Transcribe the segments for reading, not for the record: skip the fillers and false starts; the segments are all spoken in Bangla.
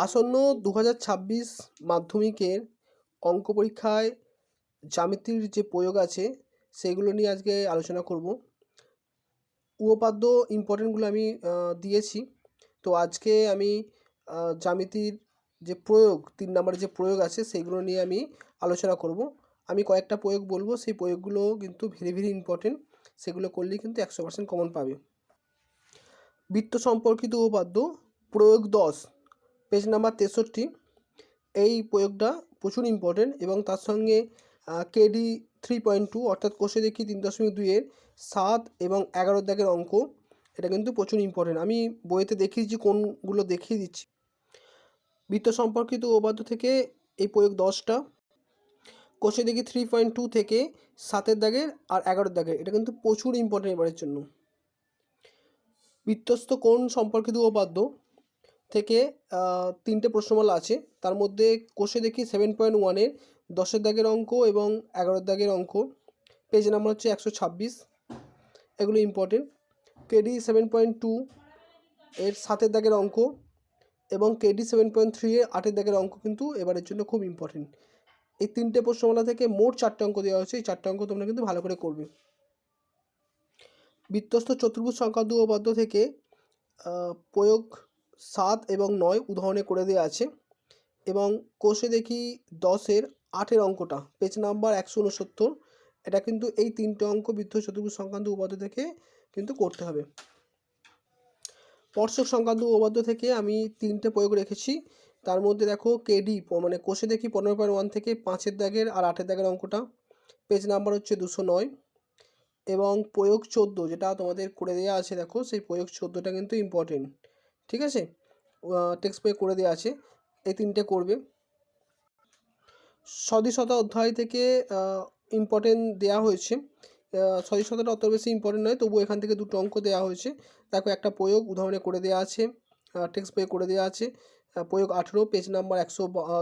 আসন্ন 2026 মাধ্যমিকের অঙ্ক পরীক্ষায় জ্যামিতির যে প্রয়োগ আছে সেগুলো নিয়ে আজকে আলোচনা করব। উপপাদ্য ইম্পর্টেন্টগুলো আমি দিয়েছি। তো আজকে আমি জ্যামিতির যে প্রয়োগ 3 নম্বরের যে প্রয়োগ আছে সেইগুলো নিয়ে আমি আলোচনা করব। আমি কয়েকটা প্রয়োগ বলবো, সেই প্রয়োগগুলো কিন্তু ভেরি ইম্পর্টেন্ট। সেগুলো করলেই কিন্তু 100% কমন পাবে। বৃত্ত সম্পর্কিত উপপাদ্য প্রয়োগ 10, পেজ নাম্বার 63। এই প্রয়োগটা প্রচুর ইম্পর্টেন্ট এবং তার সঙ্গে কেডি 3.2 অর্থাৎ কোষে দেখি 3.2-এর 7 এবং 11 দাগের অঙ্ক, এটা কিন্তু প্রচুর ইম্পর্টেন্ট। আমি বইতে দেখিয়েছি, কোনগুলো দেখিয়ে দিচ্ছি। বৃত্ত সম্পর্কিত উপপাদ্য থেকে এই প্রয়োগ 10টা, কোষে দেখি 3.2 থেকে 7 দাগের আর 11 দাগের, এটা কিন্তু প্রচুর ইম্পর্টেন্ট এবারের জন্য। বৃত্তস্থ কোণ সম্পর্কিত উপপাদ্য থেকে 3টে প্রশ্নমালা আছে। তার মধ্যে কোষে দেখি 7.1-এর 10 দাগের অঙ্ক এবং 11 দাগের অঙ্ক, পেজ নাম্বার হচ্ছে 126। এগুলো ইম্পর্টেন্ট। কেডি 7.2 এর 7 দাগের অঙ্ক এবং কেডি 7.3-এর 8 দাগের অঙ্ক কিন্তু এবারের জন্য খুব ইম্পর্টেন্ট। এই 3টে প্রশ্নমালা থেকে মোট 4টে অঙ্ক দেওয়া হয়েছে। এই 4টে অঙ্ক তোমরা কিন্তু ভালো করে করবে। বৃত্তস্থ চতুর্ভুজ সংক্রান্ত উপপাদ্য থেকে প্রয়োগ 7 এবং 9 উদাহরণে করে দেওয়া আছে এবং কোষে দেখি 10-এর 8-এর অঙ্কটা, পেজ নাম্বার 169। এটা কিন্তু এই 3টে অঙ্ক বৃত্ত চতুর্ভুজ সংক্রান্ত উপপাদ্য থেকে কিন্তু করতে হবে। স্পর্শক সংক্রান্ত উপপাদ্য থেকে আমি 3টে প্রয়োগ রেখেছি। তার মধ্যে দেখো কেডি মানে কোষে দেখি 15.1 থেকে 5 দাগের আর 8 দাগের অঙ্কটা, পেজ নাম্বার হচ্ছে 209। এবং প্রয়োগ 14 যেটা তোমাদের করে দেওয়া আছে, দেখো সেই প্রয়োগ 14টা কিন্তু ইম্পর্টেন্ট। ঠিক আছে, টেক্সট বইয়ে করে দেওয়া আছে। এই 3টে করবে। সদিশতা অধ্যায় থেকে ইম্পর্টেন্ট দেওয়া হয়েছে। সদিশতাটা অত বেশি ইম্পর্টেন্ট নয়, তবু এখান থেকে 2টো অঙ্ক দেওয়া হয়েছে। দেখো একটা প্রয়োগ উদাহরণে করে দেওয়া আছে, টেক্সট বইয়ে করে দেওয়া আছে। প্রয়োগ 18, পেজ নাম্বার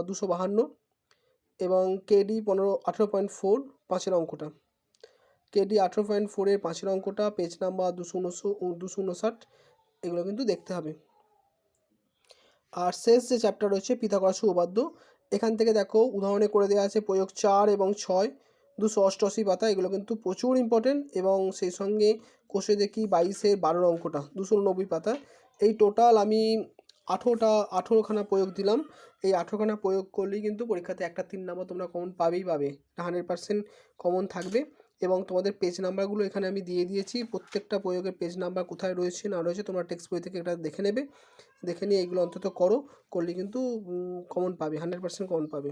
252 এবং কেডি 18.4 5-এর অঙ্কটা, কেডি 18.4-এর 5-এর অঙ্কটা, পেজ নাম্বার 259। এগুলো কিন্তু দেখতে হবে। আর শেষ যে চ্যাপ্টার রয়েছে পিথাগোরাস উপপাদ্য, এখান থেকে দেখো উদাহরণে করে দেওয়া আছে প্রয়োগ 4 এবং 6, 288 পাতা। এগুলো কিন্তু প্রচুর ইম্পর্টেন্ট এবং সেই সঙ্গে কোষে দেখি 22-এর 12 অঙ্কটা 290 পাতা। এই টোটাল আমি 18খানা প্রয়োগ দিলাম। এই 18খানা প্রয়োগ করলেই কিন্তু পরীক্ষাতে 1-3 নাম্বার তোমরা কমন পাবে। 100% কমন থাকবে। এবং তোমাদের পেজ নাম্বারগুলো এখানে আমি দিয়ে দিয়েছি। প্রত্যেকটা প্রয়োগের পেজ নাম্বার কোথায় রয়েছে না রয়েছে তোমরা টেক্সট বই থেকে এটা দেখে নেবে। দেখে নিয়ে এগুলো অন্তত করলে কিন্তু কমন পাবে, 100% কমন পাবে।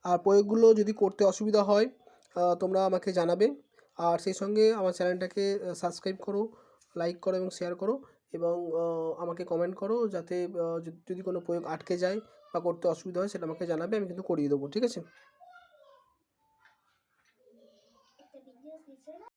আর প্রয়োগগুলো যদি করতে অসুবিধা হয় তোমরা আমাকে জানাবে। আর সেই সঙ্গে আমার চ্যানেলটাকে সাবস্ক্রাইব করো, লাইক করো এবং শেয়ার করো এবং আমাকে কমেন্ট করো, যাতে যদি কোনো প্রয়োগ আটকে যায় বা করতে অসুবিধা হয় সেটা আমাকে জানাবে, আমি কিন্তু করিয়ে দেবো। ঠিক আছে।